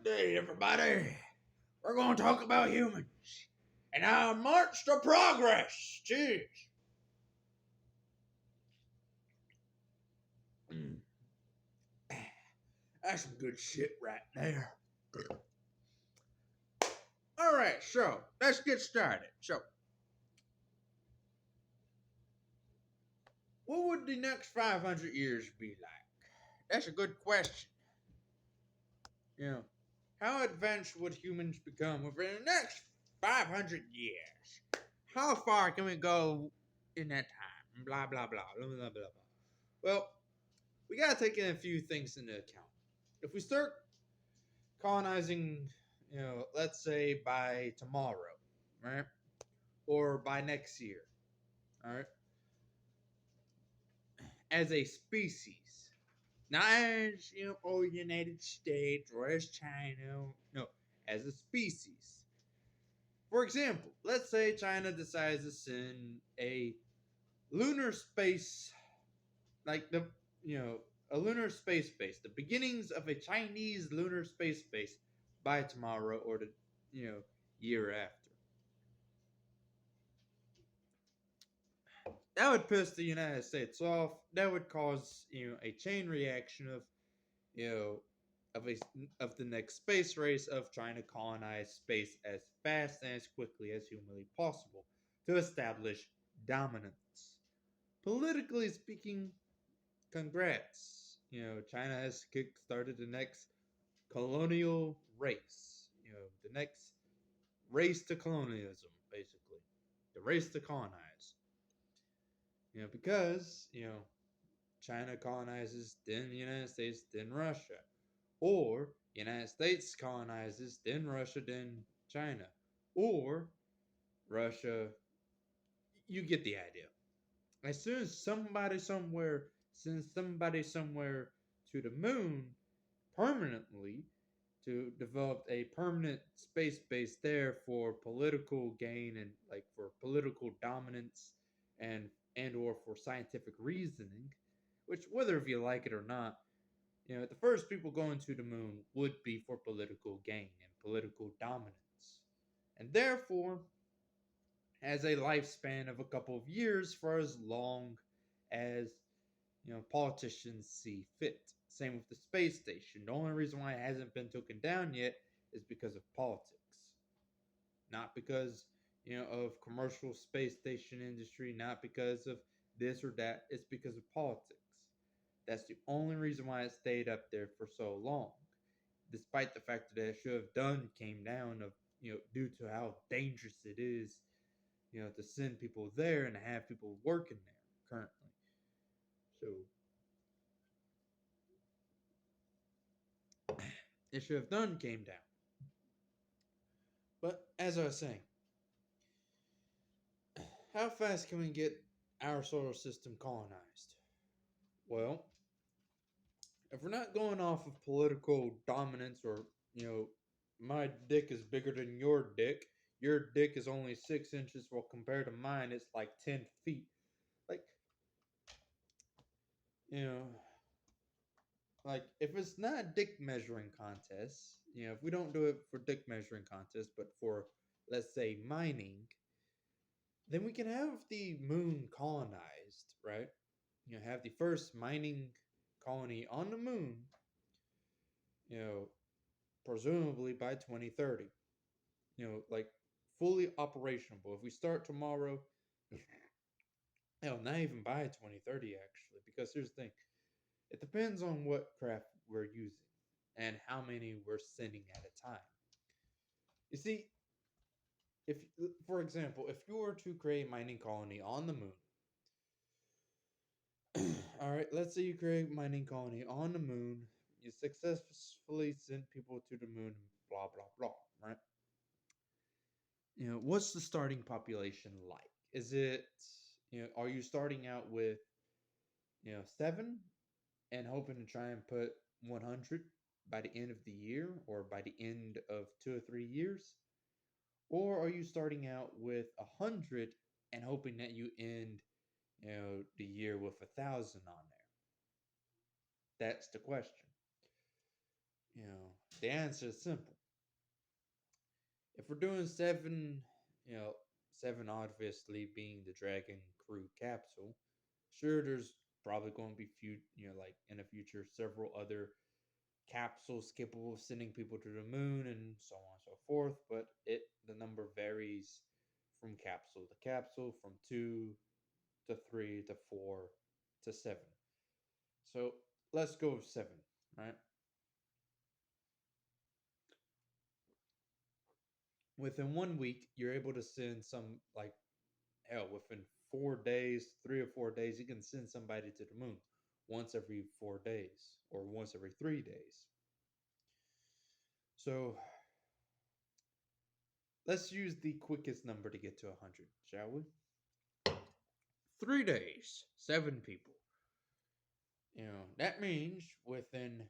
Today, everybody, we're going to talk about humans and our march to progress. Cheers. Mm, That's some good shit right there. All right, so let's get started. So, what would the next 500 years be like? That's a good question. You know, how advanced would humans become within the next 500 years? How far can we go in that time? Blah, blah, blah, blah, blah, blah, blah. Well, we gotta take in a few things into account. If we start colonizing, let's say by tomorrow, right? Or by next year, all right? As a species, not as, United States or as China, no, as a species. For example, let's say China decides to send a lunar space, like a lunar space base, the beginnings of a Chinese lunar space base by tomorrow or the, year after. That would piss the United States off. That would cause, a chain reaction of, you know, of a of the next space race of trying to colonize space as fast and as quickly as humanly possible to establish dominance. Politically speaking, congrats. China has kick-started the next colonial race. The next race to colonialism, basically. The race to colonize. Because, China colonizes, then the United States, then Russia. Or United States colonizes, then Russia, then China. Or Russia, you get the idea. As soon as somebody somewhere sends somebody somewhere to the moon permanently to develop a permanent space base there for political gain and like for political dominance and or for scientific reasoning, which whether if you like it or not, the first people going to the moon would be for political gain and political dominance, and therefore has a lifespan of a couple of years for as long as politicians see fit. Same with the space station. The only reason why it hasn't been taken down yet is because of politics, not because of commercial space station industry, not because of this or that. It's because of politics. That's the only reason why it stayed up there for so long, despite the fact that it should have done came down of due to how dangerous it is, to send people there and have people working there currently. So it should have done came down. But as I was saying, how fast can we get our solar system colonized? Well, if we're not going off of political dominance or, my dick is bigger than your dick is only 6 inches, well, compared to mine, it's like 10 feet. Like, you know, like if it's not a dick measuring contest, if we don't do it for dick measuring contest, but for, let's say, mining, then we can have the moon colonized, right? Have the first mining colony on the moon, you know, presumably by 2030. Like fully operational. If we start tomorrow, hell, not even by 2030 actually, because here's the thing. It depends on what craft we're using and how many we're sending at a time. You see, if for example, if you were to create a mining colony on the moon, all right, let's say you create a mining colony on the moon, you successfully sent people to the moon, blah blah blah, right? What's the starting population like? Is it, are you starting out with, seven and hoping to try and put 100 by the end of the year or by the end of 2 or 3 years? Or are you starting out with 100 and hoping that you end, the year with 1,000 on there? That's the question. You know, The answer is simple. If we're doing seven, you know, seven obviously being the Dragon Crew capsule, sure, there's probably going to be like in the future, several other capsules capable of sending people to the moon and so on and so forth. But the number varies from capsule to capsule, from 2 to 3 to 4 to 7. So let's go with 7, right? Within 1 week, you're able to send some, like, hell, within 4 days, 3 or 4 days, you can send somebody to the moon once every 4 days or once every 3 days. So let's use the quickest number to get to 100, shall we? 3 days, 7 people. That means within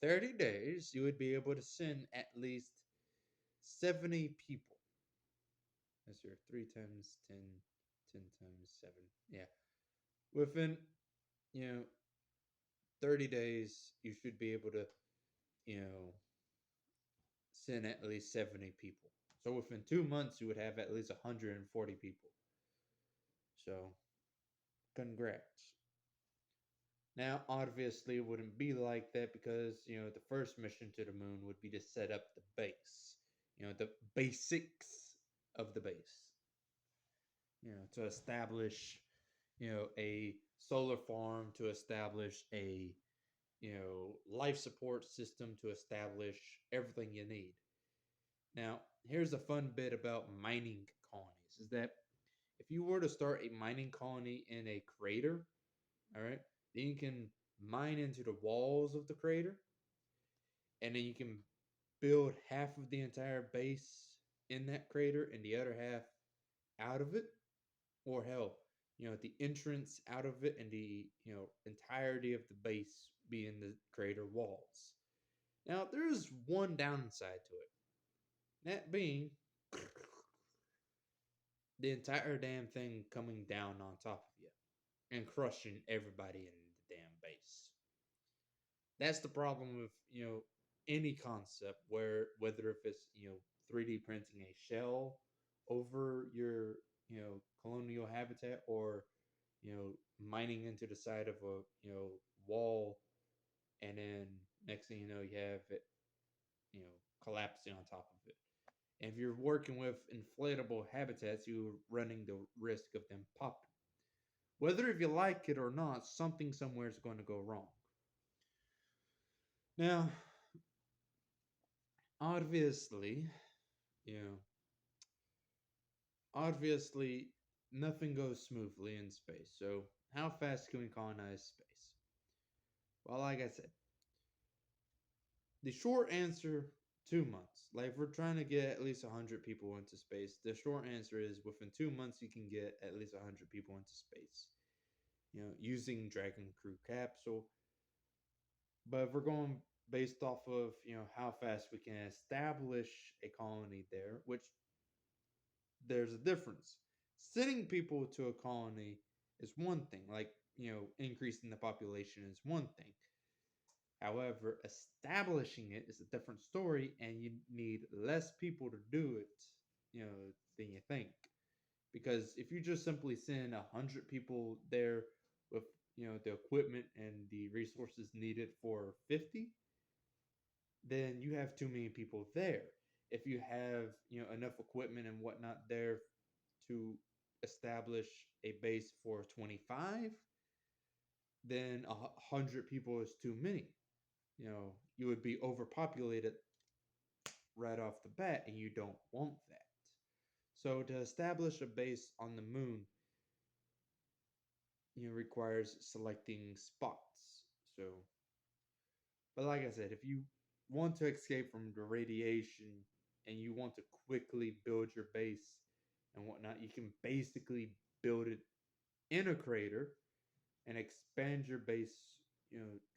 30 days, you would be able to send at least 70 people. That's your 3 times 10, 10 times 7. Yeah. Within, you know, 30 days, you should be able to, you know, send at least 70 people. So within 2 months, you would have at least 140 people. So, congrats. Now, obviously, it wouldn't be like that because, the first mission to the moon would be to set up the base, the basics of the base, to establish, a solar farm, to establish a, life support system, to establish everything you need. Now, here's a fun bit about mining colonies is that if you were to start a mining colony in a crater, all right, then you can mine into the walls of the crater, and then you can build half of the entire base in that crater and the other half out of it, or hell, the entrance out of it and the entirety of the base be in the crater walls. Now, there's one downside to it, that being the entire damn thing coming down on top of you and crushing everybody in the damn base. That's the problem with, any concept where, whether if it's, 3D printing a shell over your, colonial habitat, or, mining into the side of a, wall, and then next thing you know, you have it, collapsing on top of it. And if you're working with inflatable habitats, you're running the risk of them popping. Whether if you like it or not, something somewhere is going to go wrong. Now, obviously, you know, obviously, nothing goes smoothly in space. So, how fast can we colonize space? Well, like I said, the short answer, 2 months. Like, if we're trying to get at least 100 people into space, the short answer is within 2 months, you can get at least 100 people into space, using Dragon Crew capsule. But if we're going based off of, how fast we can establish a colony there, which there's a difference. Sending people to a colony is one thing, like, increasing the population is one thing. However, establishing it is a different story, and you need less people to do it, than you think. Because if you just simply send 100 people there with, the equipment and the resources needed for 50, then you have too many people there. If you have, enough equipment and whatnot there to establish a base for 25, then 100 people is too many. You would be overpopulated right off the bat, and you don't want that. So to establish a base on the moon, requires selecting spots. So, but like I said, if you want to escape from the radiation and you want to quickly build your base and whatnot, you can basically build it in a crater and expand your base,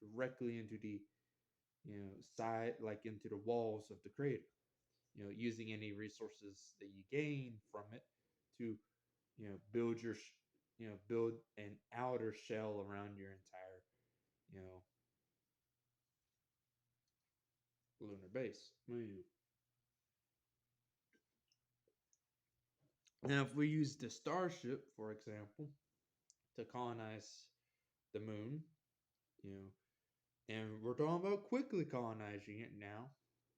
directly into the, side, like into the walls of the crater, using any resources that you gain from it to, build build an outer shell around your entire, lunar base. Now, if we use the Starship, for example, to colonize the moon, you know, and we're talking about quickly colonizing it now,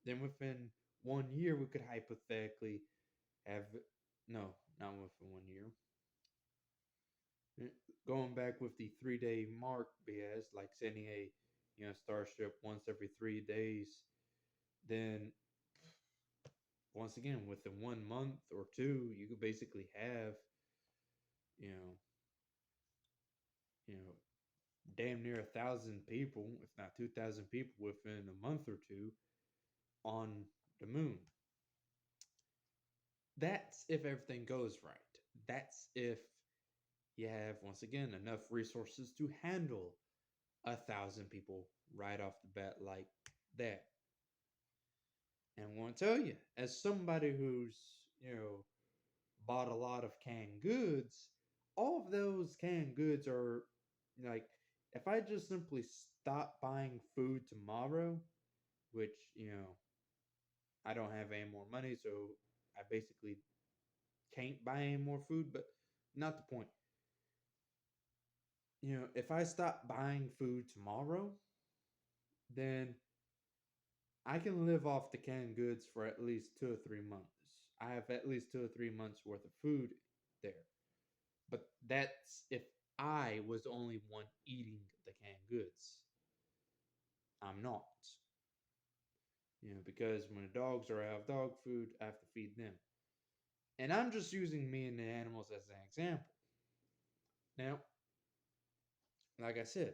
then within 1 year we could hypothetically have no, not within 1 year. Going back with the 3 day mark BS, like sending a starship once every 3 days, then once again within 1 month or two, you could basically have you know you know damn near 1,000 people, if not 2,000 people, within a month or two on the moon. That's if everything goes right. That's if you have, once again, enough resources to handle 1,000 people right off the bat like that. And I want to tell you, as somebody who's, bought a lot of canned goods, all of those canned goods are like, if I just simply stop buying food tomorrow, which, I don't have any more money, so I basically can't buy any more food, but not the point. If I stop buying food tomorrow, then I can live off the canned goods for at least 2 or 3 months. I have at least 2 or 3 months worth of food there. But that's if I was the only one eating the canned goods. I'm not. Because when the dogs are out of dog food, I have to feed them. And I'm just using me and the animals as an example. Now, like I said,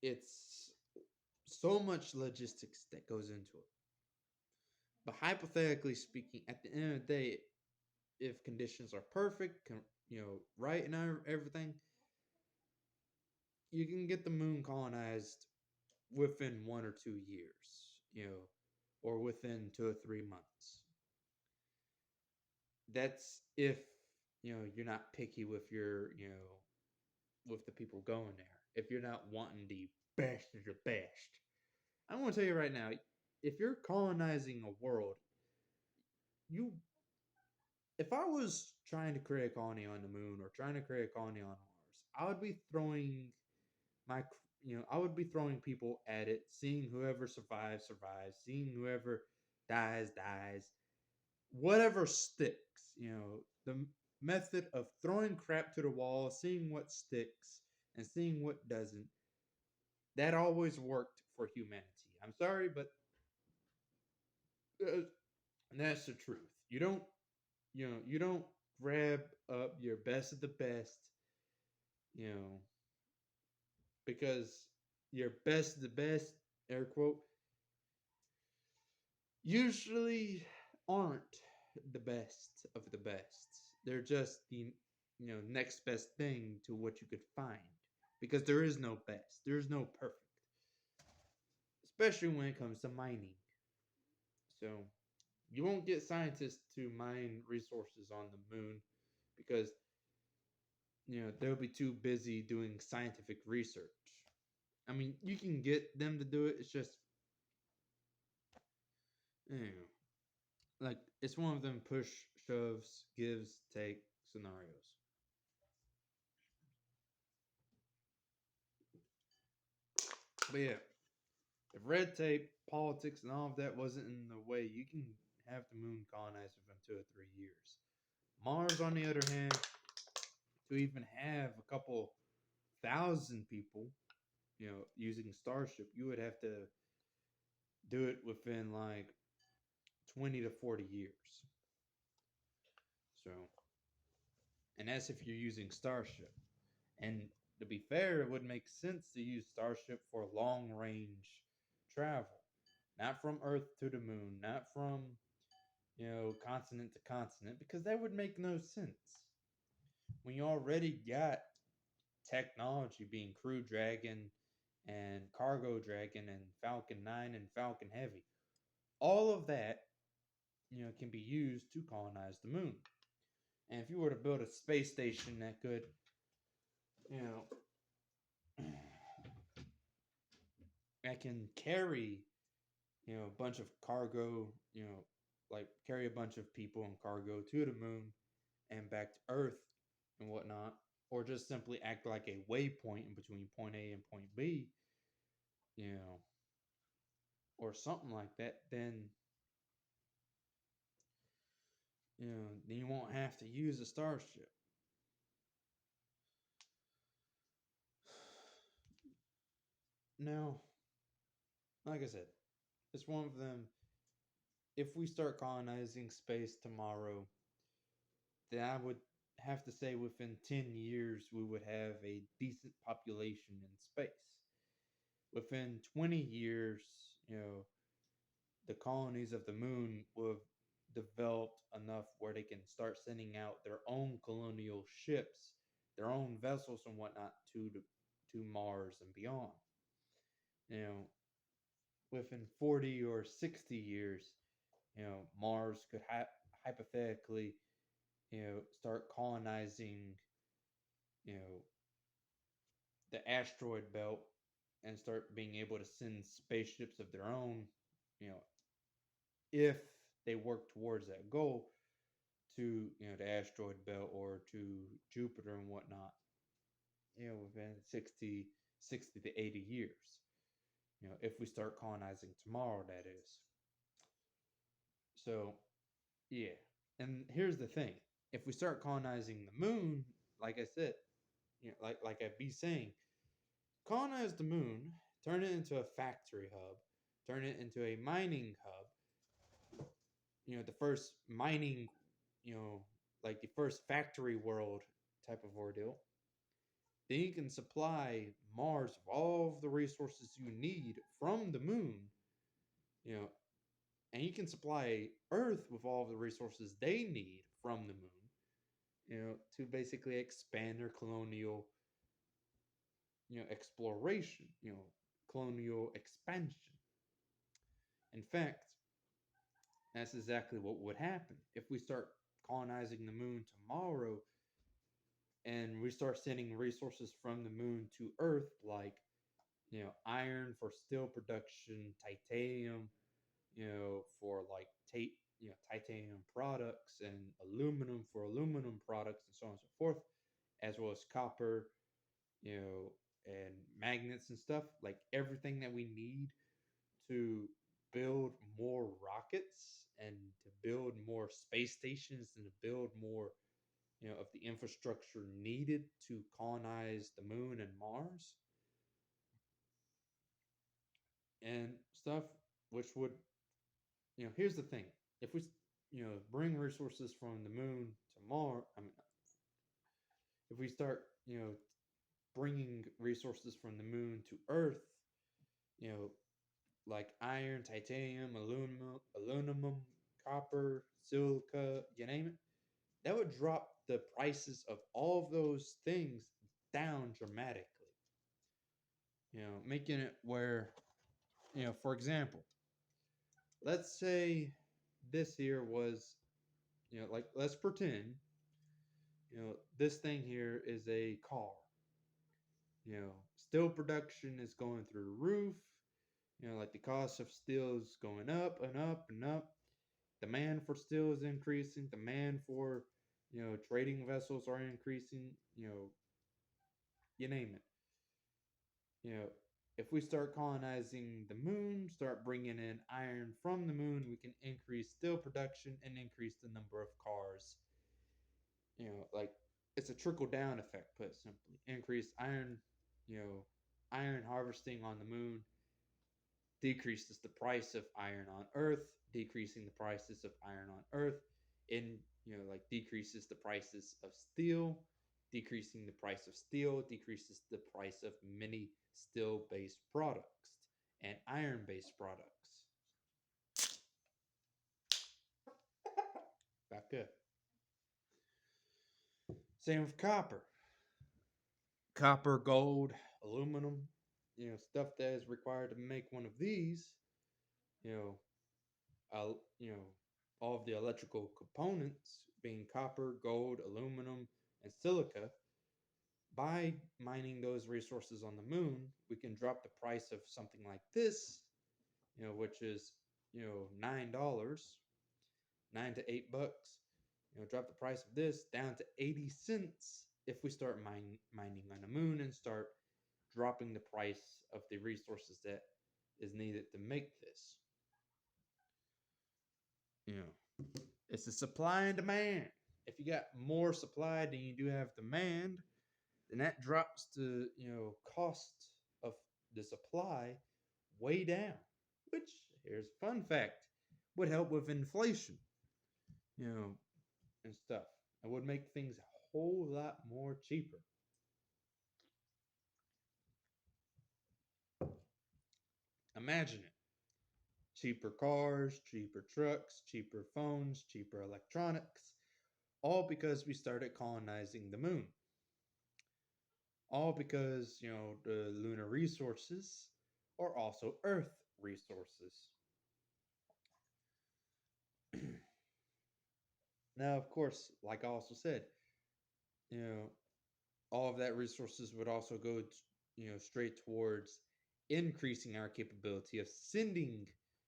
it's so much logistics that goes into it. But hypothetically speaking, at the end of the day, if conditions are perfect, right and everything, you can get the moon colonized within 1 or 2 years, or within 2 or 3 months. That's if you're not picky with your with the people going there. If you're not wanting the best of the best, I'm going to tell you right now, if you're colonizing a world, if I was trying to create a colony on the moon or trying to create a colony on Mars, I would be throwing I would be throwing people at it, seeing whoever survives, seeing whoever dies, whatever sticks. The method of throwing crap to the wall, seeing what sticks, and seeing what doesn't. That always worked for humanity. I'm sorry, but that's the truth. You don't grab up your best of the best, you know, because your best of the best, air quote, usually aren't the best of the best. They're just the next best thing to what you could find, because there is no best. There's no perfect, especially when it comes to mining. So you won't get scientists to mine resources on the moon because they'll be too busy doing scientific research. I mean, you can get them to do it. It's just, like, it's one of them push, shoves, gives, take scenarios. But yeah, if red tape, politics, and all of that wasn't in the way, you can have the moon colonized within 2 or 3 years. Mars, on the other hand, to even have a couple thousand people, using Starship, you would have to do it within like 20 to 40 years. So, and that's if you're using Starship. And to be fair, it would make sense to use Starship for long range travel. Not from Earth to the moon, not from, continent to continent, because that would make no sense. When you already got technology being Crew Dragon and Cargo Dragon and Falcon 9 and Falcon Heavy, all of that, can be used to colonize the moon. And if you were to build a space station that could, you know, that can carry, a bunch of cargo, like carry a bunch of people and cargo to the moon and back to Earth and whatnot, or just simply act like a waypoint in between point A and point B, you know, or something like that, then you won't have to use a starship. Now, like I said, it's one of them. If we start colonizing space tomorrow, then I would have to say within 10 years we would have a decent population in space. Within 20 years, you know, the colonies of the moon will have developed enough where they can start sending out their own colonial ships, their own vessels and whatnot to Mars and beyond. You know, within 40 or 60 years, Mars could hypothetically, start colonizing, you know, the asteroid belt and start being able to send spaceships of their own, you know, if they work towards that goal to, the asteroid belt or to Jupiter and whatnot, within 60 to 80 years. If we start colonizing tomorrow, that is. So, yeah. And here's the thing: if we start colonizing the moon, like I said, like I be saying, colonize the moon, turn it into a factory hub, turn it into a mining hub. The first mining, like the first factory world type of ordeal. Then you can supply Mars with all of the resources you need from the moon, you know, and you can supply Earth with all of the resources they need from the moon, to basically expand their colonial, exploration, colonial expansion. In fact, that's exactly what would happen if we start colonizing the moon tomorrow and we start sending resources from the moon to Earth, like iron for steel production, titanium, for like titanium products, and aluminum for aluminum products, and so on and so forth, as well as copper, and magnets and stuff, like everything that we need to build more rockets and to build more space stations and to build more, of the infrastructure needed to colonize the moon and Mars and stuff, which would, here's the thing: if we, bring resources from the moon to Mars, I mean, if we start, bringing resources from the moon to Earth, you know, like iron, titanium, aluminum, copper, silica, you name it, that would drop the prices of all of those things down dramatically. Making it where, for example, let's say this here was, like let's pretend, this thing here is a car. Steel production is going through the roof. Like the cost of steel is going up and up and up. Demand for steel is increasing. Demand for, trading vessels are increasing. You name it. You know, if we start colonizing the moon, start bringing in iron from the moon, we can increase steel production and increase the number of cars. Like it's a trickle down effect, put simply. Increase iron, iron harvesting on the moon decreases the price of iron on Earth, decreasing the prices of iron on Earth, and like decreases the prices of steel, decreasing the price of steel, decreases the price of many steel-based products and iron-based products. Back good. Same with copper. Copper, gold, aluminum, stuff that is required to make one of these, you know, all of the electrical components being copper, gold, aluminum, and silica, By mining those resources on the moon, we can drop the price of something like this, which is, $9, $9 to $8. Drop the price of this down to 80 cents if we start mining on the moon and start dropping the price of the resources that is needed to make this. You know, it's the supply and demand. If you got more supply than you do have demand, then that drops the cost of the supply way down. Which, here's a fun fact, would help with inflation, you know, and stuff. It would make things a whole lot more cheaper. Imagine it. Cheaper cars, cheaper trucks, cheaper phones, cheaper electronics, all because we started colonizing the moon. All because, the lunar resources are also Earth resources. Now, of course, like I also said, you know, all of that resources would also go, straight towards increasing our capability of sending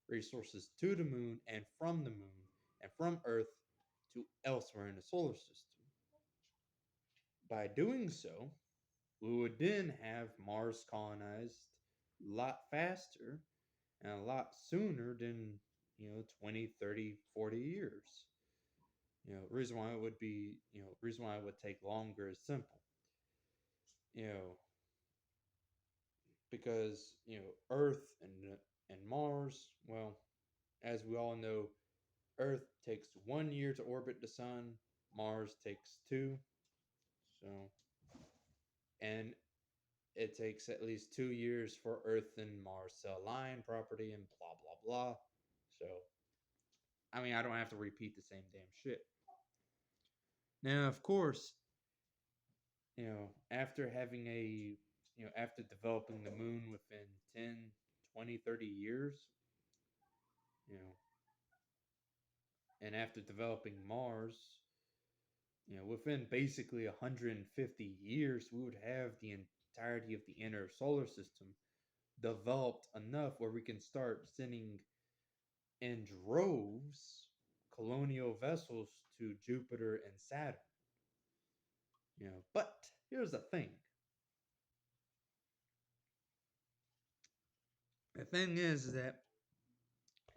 resources to the moon and from the moon and from Earth to elsewhere in the solar system. By doing so, we would then have Mars colonized a lot faster and a lot sooner than, 20, 30, 40 years. Reason why it would be, reason why it would take longer is simple. You know, because, Earth and Mars, well, as we all know, Earth takes 1 year to orbit the sun, Mars takes two. So, and it takes at least 2 years for Earth and Mars to align property and blah blah blah. So, I mean, I don't have to repeat the same damn shit. Now, of course, after having after developing the moon within 10, 20, 30 years, you know, and after developing Mars, within basically 150 years, we would have the entirety of the inner solar system developed enough where we can start sending in droves colonial vessels to Jupiter and Saturn. But here's the thing. The thing is that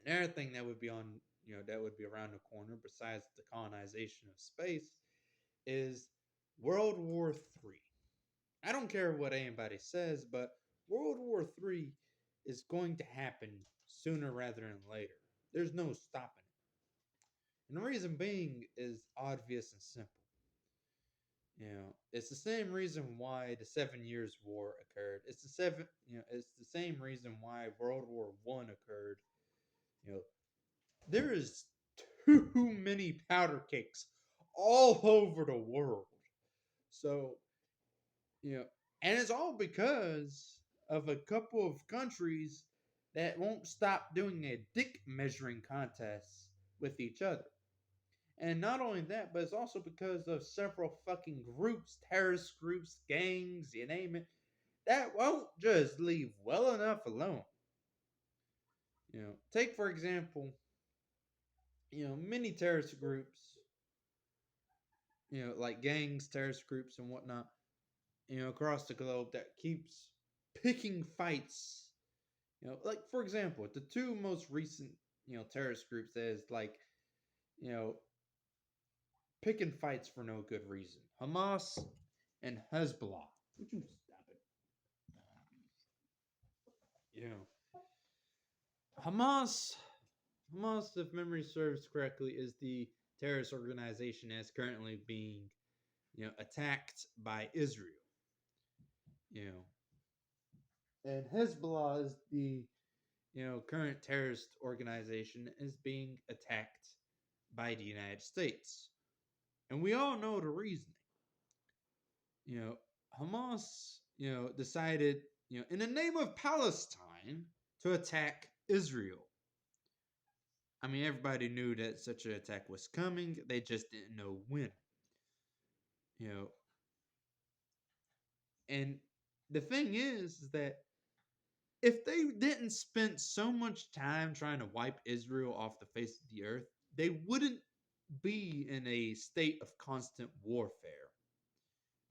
another thing that would be that would be around the corner besides the colonization of space is World War III. I don't care what anybody says, but World War III is going to happen sooner rather than later. There's no stopping it. And the reason being is obvious and simple. It's the same reason why the 7 Years' War occurred. It's the same reason why World War One occurred. You know, there is too many powder cakes all over the world. So, you know, and it's all because of a couple of countries that won't stop doing a dick measuring contest with each other. And not only that, but it's also because of several fucking groups, terrorist groups, gangs, you name it, that won't just leave well enough alone. Take for example, many terrorist groups, like gangs, terrorist groups, and whatnot, across the globe that keeps picking fights. Like for example, the two most recent, terrorist groups that is like, you know, picking fights for no good reason. Hamas and Hezbollah. Would you stop it? Hamas, Hamas, if memory serves correctly, is the terrorist organization that's currently being, attacked by Israel. You and Hezbollah is the, current terrorist organization is being attacked by the United States. And we all know the reasoning. Hamas, decided, in the name of Palestine to attack Israel. I mean, everybody knew that such an attack was coming. They just didn't know when. You know, And the thing is that if they didn't spend so much time trying to wipe Israel off the face of the earth, they wouldn't be in a state of constant warfare.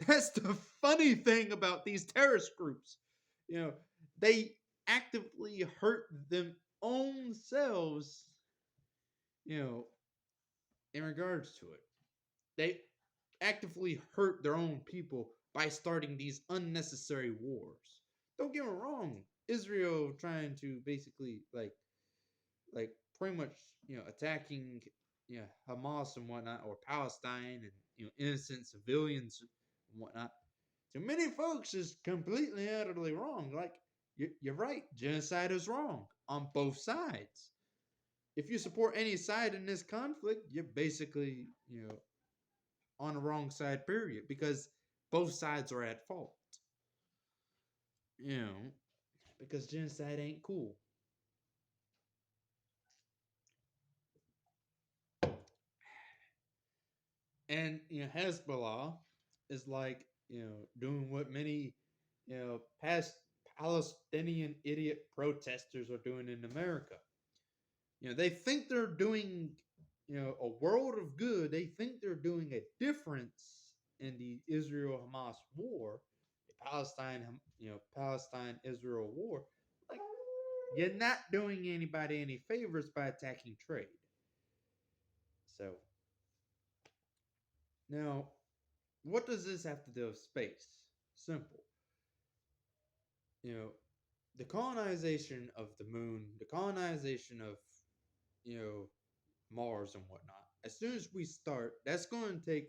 That's the funny thing about these terrorist groups. You know, they actively hurt them own selves, you know, in regards to it. They actively hurt their own people by starting these unnecessary wars. Don't get me wrong, Israel trying to basically like pretty much attacking Hamas and whatnot, or Palestine and innocent civilians and whatnot. To many folks is completely utterly wrong. Like you're right, genocide is wrong on both sides. If you support any side in this conflict, you're basically on the wrong side. Period, because both sides are at fault. You know, because genocide ain't cool. And Hezbollah is like doing what many past Palestinian idiot protesters are doing in America. They think they're doing a world of good. They think they're doing a difference in the Israel Hamas war, the Palestine Israel war. Like, you're not doing anybody any favors by attacking trade. So now, what does this have to do with space? Simple. You know, the colonization of the moon, the colonization of, you know, Mars and whatnot. As soon as we start, that's going to take,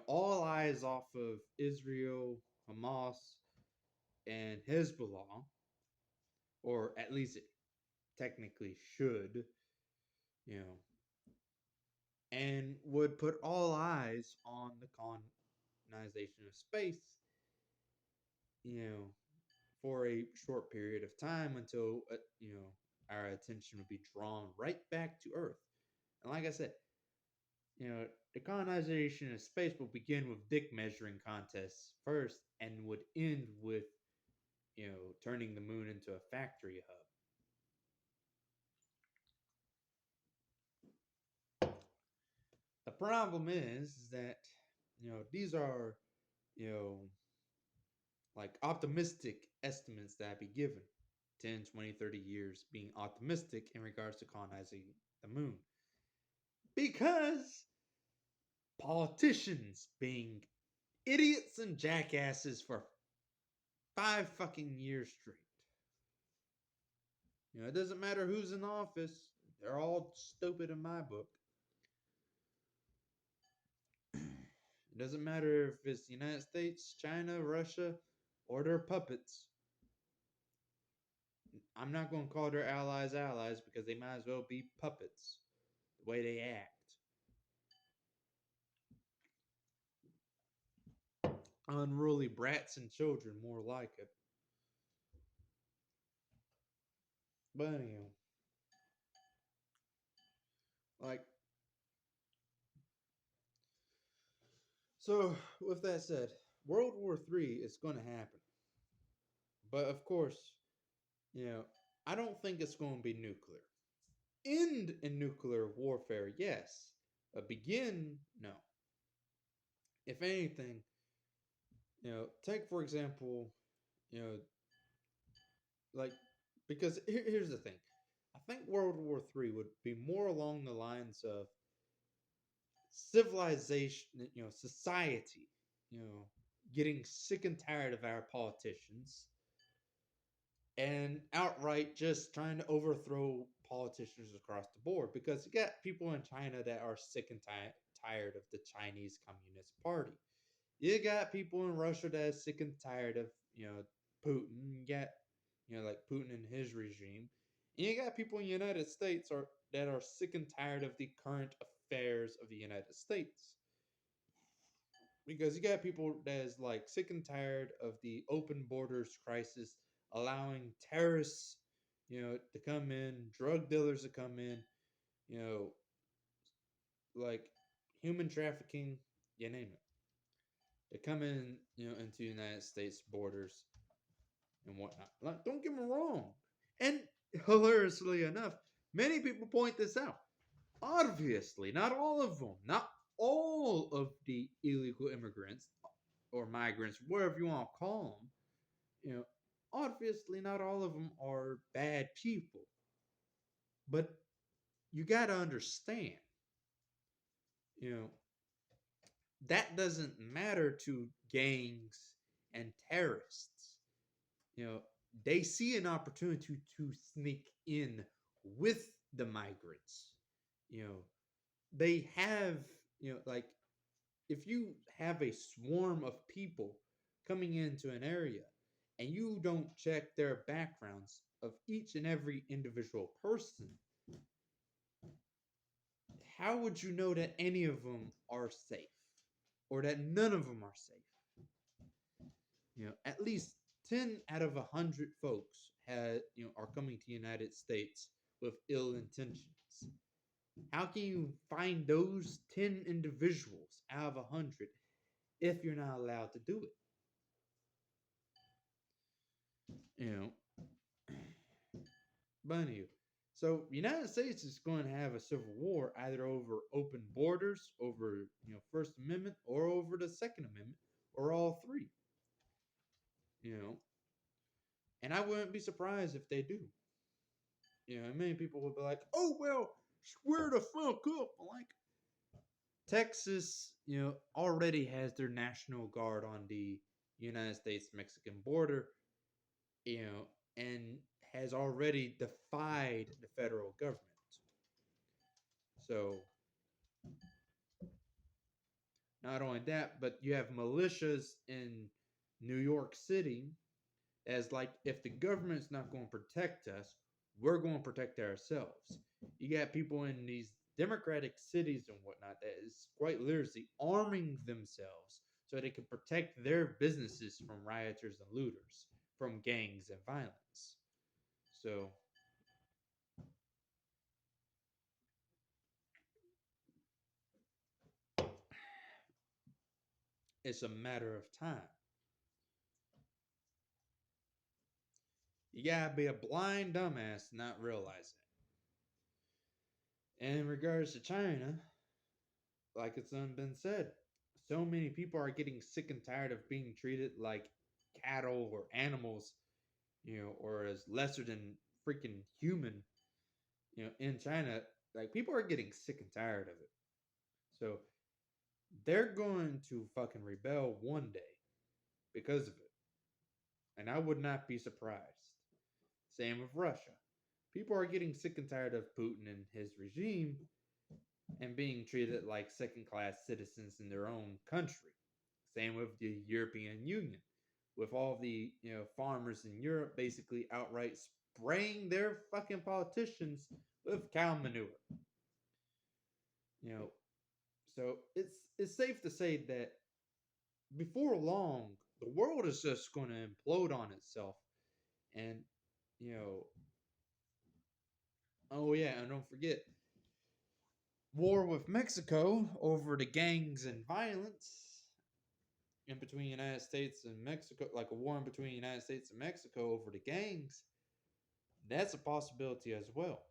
all eyes off of Israel, Hamas, and Hezbollah, or at least it technically should, you know, and would put all eyes on the colonization of space, you know, for a short period of time until our attention would be drawn right back to Earth. And like I said, the colonization of space will begin with dick measuring contests first, and would end with turning the moon into a factory hub. The problem is that these are you know like optimistic estimates that I be given. 10, 20, 30 years being optimistic in regards to colonizing the moon. Because politicians being idiots and jackasses for 5 fucking years straight. It doesn't matter who's in office, they're all stupid in my book. It doesn't matter if it's the United States, China, Russia, or their puppets. I'm not going to call their allies allies because they might as well be puppets the way they act. Unruly brats and children, more like it. But anyhow, like, so with that said, World War III is going to happen. But of course, you know, I don't think it's going to be nuclear. End in nuclear warfare, yes. Begin, no. If anything, take for example, you know, like, because here's the thing. I think World War III would be more along the lines of civilization, society, getting sick and tired of our politicians and outright just trying to overthrow politicians across the board, because you got people in China that are sick and tired of the Chinese Communist Party. You got people in Russia that are sick and tired of Putin. You got like Putin and his regime. And you got people in the United States that are sick and tired of the current affairs of the United States. Because you got people that is like sick and tired of the open borders crisis, allowing terrorists, to come in, drug dealers to come in, you know, like human trafficking, you name it. They come in, into the United States borders and whatnot. Like, don't get me wrong. And hilariously enough, many people point this out. Obviously, not all of them, not all of the illegal immigrants or migrants, whatever you want to call them, obviously not all of them are bad people. But you got to understand, you know, that doesn't matter to gangs and terrorists. You know, they see an opportunity to sneak in with the migrants. You know, they have, like if you have a swarm of people coming into an area and you don't check their backgrounds of each and every individual person, how would you know that any of them are safe or that none of them are safe? At least 10 out of 100 folks are coming to the United States with ill intentions. How can you find those 10 individuals out of 100 if you're not allowed to do it? You know, but anyway, so the United States is going to have a civil war either over open borders, over First Amendment, or over the Second Amendment, or all three. You know, and I wouldn't be surprised if they do. Many people would be like, "Oh well, square the fuck up." Like Texas, already has their National Guard on the United States Mexican border, and has already defied the federal government. So, not only that, but you have militias in New York City as like, if the government's not going to protect us, we're going to protect ourselves. You got people in these democratic cities and whatnot that is quite literally arming themselves so they can protect their businesses from rioters and looters, from gangs and violence. So it's a matter of time. You gotta be a blind dumbass to not realize it. And in regards to China, like it's been said, so many people are getting sick and tired of being treated like cattle or animals, or as lesser than freaking human, in China. Like people are getting sick and tired of it. So they're going to fucking rebel one day because of it. And I would not be surprised. Same with Russia. People are getting sick and tired of Putin and his regime and being treated like second class citizens in their own country. Same with the European Union, with all the farmers in Europe basically outright spraying their fucking politicians with cow manure. You know, so it's safe to say that before long, the world is just going to implode on itself, and you know, oh yeah, and don't forget war with Mexico over the gangs and violence in between the United States and Mexico, like a war in between the United States and Mexico over the gangs. That's a possibility as well,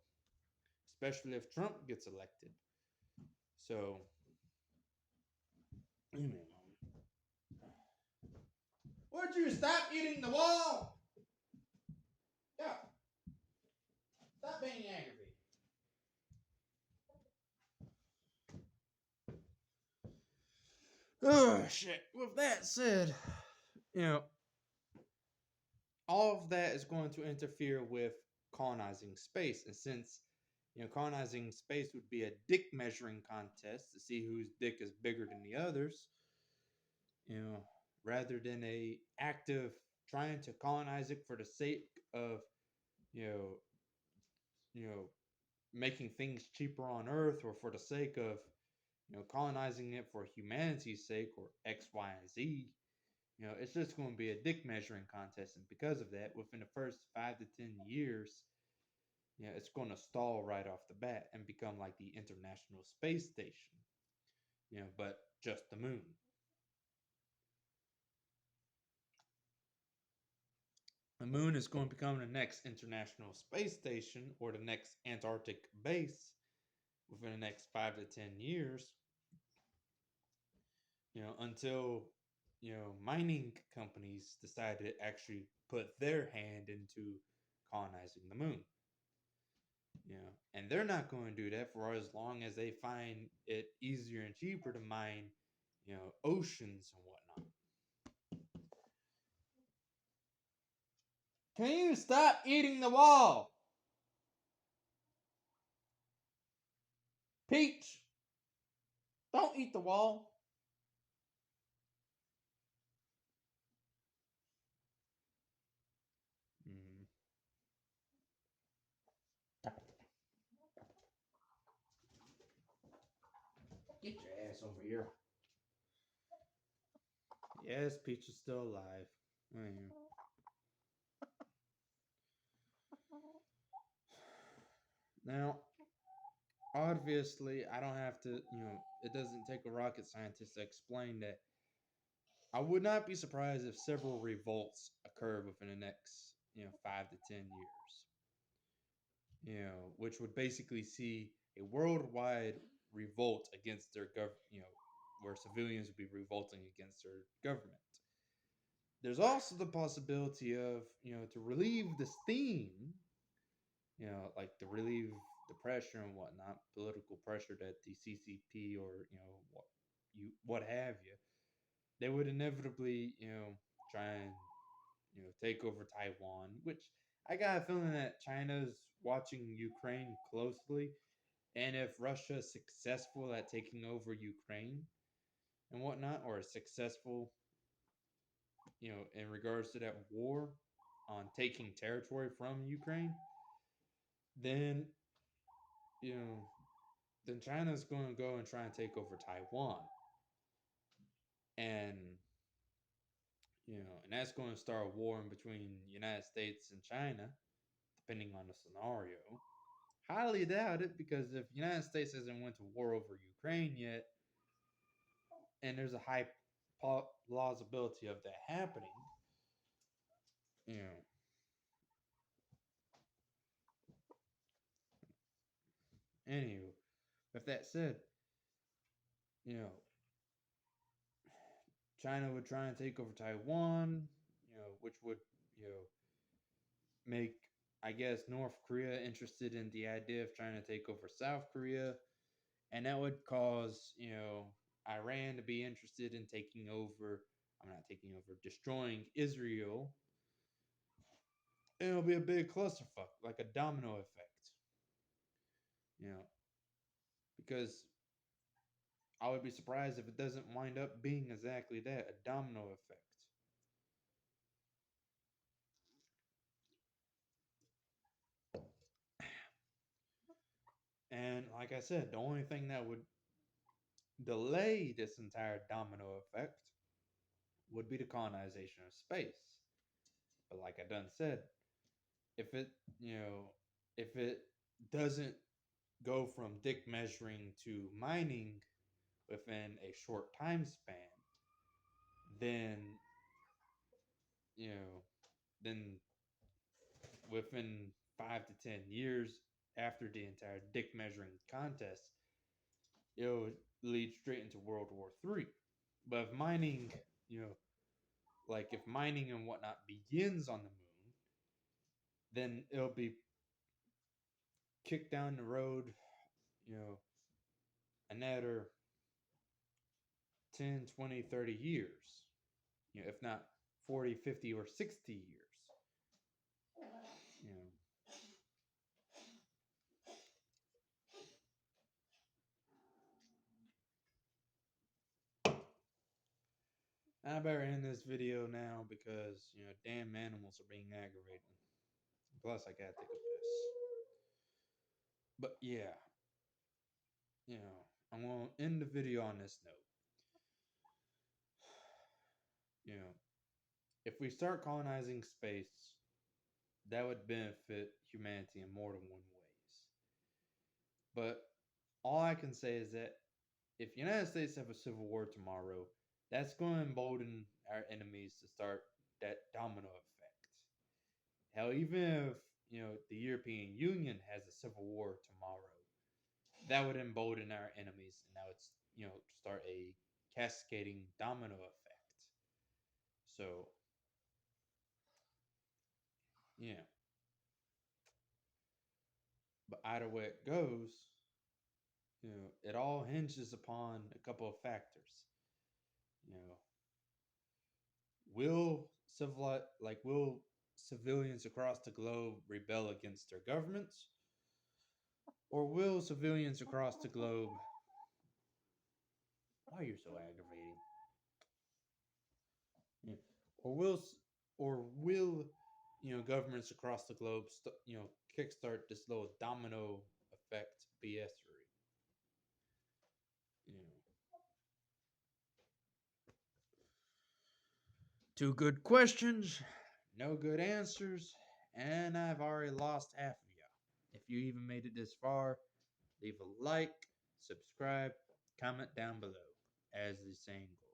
especially if Trump gets elected. So, would you stop eating the wall? Yeah, stop being aggravated. Oh shit. With that said, you know, all of that is going to interfere with colonizing space. And since, colonizing space would be a dick measuring contest to see whose dick is bigger than the others, you know, rather than a active trying to colonize it for the sake of, you know, you know, making things cheaper on Earth, or for the sake of, colonizing it for humanity's sake, or X, Y, and Z. It's just going to be a dick measuring contest, and because of that, within the first 5 to 10 years, it's going to stall right off the bat and become like the International Space Station. But just the moon. The moon is going to become the next International Space Station or the next Antarctic base within the next 5 to 10 years. Until mining companies decide to actually put their hand into colonizing the moon. And they're not going to do that for as long as they find it easier and cheaper to mine, oceans and whatnot. Can you stop eating the wall? Peach, don't eat the wall. Mm. Get your ass over here. Yes, Peach is still alive. Now, obviously, I don't have to, it doesn't take a rocket scientist to explain that. I would not be surprised if several revolts occur within the next, 5 to 10 years. Which would basically see a worldwide revolt against their government, where civilians would be revolting against their government. There's also the possibility of, to relieve the steam, like to relieve the pressure and whatnot, political pressure that the CCP or, what have you, they would inevitably, try and, take over Taiwan, which I got a feeling that China's watching Ukraine closely. And if Russia is successful at taking over Ukraine and whatnot, or is successful, in regards to that war on taking territory from Ukraine, then, you know, then China's going to go and try and take over Taiwan. And, and that's going to start a war in between the United States and China, depending on the scenario. Highly doubt it, because if the United States hasn't went to war over Ukraine yet, and there's a high plausibility of that happening, you know. Anywho, with that said, you know, China would try and take over Taiwan, which would, make, I guess, North Korea interested in the idea of trying to take over South Korea. And that would cause, Iran to be interested in taking over, I'm not taking over, destroying Israel. And it'll be a big clusterfuck, like a domino effect. Because I would be surprised if it doesn't wind up being exactly that, a domino effect. And like I said, the only thing that would delay this entire domino effect would be the colonization of space. But like I done said, if it, if it doesn't go from dick measuring to mining within a short time span, then, then within 5 to 10 years after the entire dick measuring contest, it'll lead straight into World War III. But if mining, like if mining and whatnot begins on the moon, then it'll be kicked down the road, another 10, 20, 30 years, if not 40, 50, or 60 years. You know. I better end this video now because, damn animals are being aggravating. Plus, I gotta take a piss. But yeah, I'm gonna end the video on this note. If we start colonizing space, that would benefit humanity in more than one ways. But all I can say is that if the United States have a civil war tomorrow, that's going to embolden our enemies to start that domino effect. Hell, even if the European Union has a civil war tomorrow, that would embolden our enemies, and that would start a cascading domino effect. So yeah, but either way it goes, it all hinges upon a couple of factors. You know, will civilians across the globe rebel against their governments, or will civilians across the globe? Why are you so aggravating? Yeah. Or will governments across the globe kickstart this little domino effect BSery? You know, two good questions, no good answers, and I've already lost half of you. If you even made it this far, leave a like, subscribe, comment down below, as the saying goes.